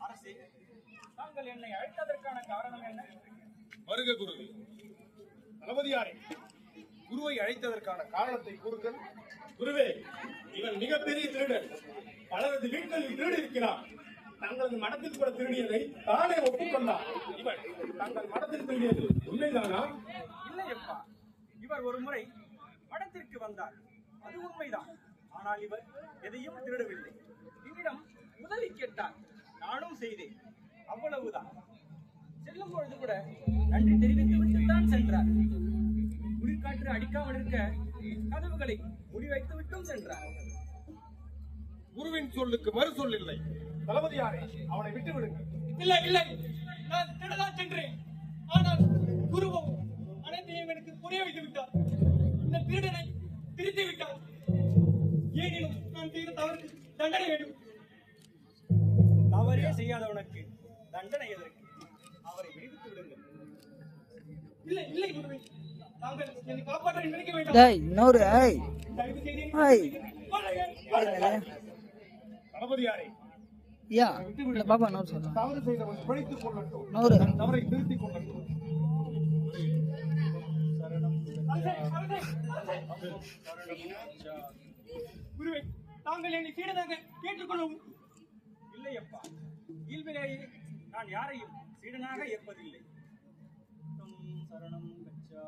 அரசே, தாங்கள் என்னை அழைத்ததற்கான காரணம் என்ன? வருக குருவே. தளபதியாரே, குருவை அழைத்ததற்கான காரணத்தை கூறுங்கள். குருவே, இவன் மிகப்பெரிய திருடன். பலரது வீடுகளில் திருடி இருக்கிறான். தங்களது மடத்தில் கூட திருடியதை தானே ஒப்புக்கொண்டார். இவன் தங்கள் மடத்தில் திருடியது உண்மைதானா? இல்லையப்பா, இவர் ஒரு முறை மடத்திற்கு வந்தார், அது உண்மைதான். ஆனால் இவர் எதையும் திருடவில்லை. என்னிடம் உதவி கேட்டார், நானும் செய்தேன், அவ்வளவுதான். செல்லும் பொழுது கூட நன்றி தெரிவித்து விட்டுத்தான் சென்றார். குளிர்காற்று அடிக்காமல் இருக்க கதவுகளை மூடி வைத்து விட்டும் சென்றார். குருவின் சொல்லுக்கு மறு சொல் இல்லை. தளபதியாரே, அவனை விட்டு விடுங்கள். இல்லை இல்லை, நான் திருடதான் சென்றேன். ஆனால் குருவோ அனைத்தையும் எனக்கு புரிய வைத்து விட்டார். இந்த திருடனை திருத்தி விட்டார். ஏனினும் நான் செய்த தவறுக்கு தண்டனை வேண்டும். தவறே செய்யாதவனுக்கு தண்டனை எதற்கு? அவரை விடுவித்து விடுங்கள். இல்லை இல்லை குருவே, தாங்கள் என்னை காப்பாற்ற நினைக்க வேண்டாம். தயவு செய்து தளபதியாரே, பாபா நோர் சொல்றேன். தவறு செய்தவன் பிழைத்துக் கொள்ளட்டும், நோரு தவறை திருத்திக் கொள்ளட்டும். குருவே, தாங்கள் என்னை சீடனாக கேட்டுக்கொள்ளவும். இல்லையப்பா, இயல்பிலேயே நான் யாரையும் சீடனாக ஏற்பதில்லை. சரணம் கச்சா.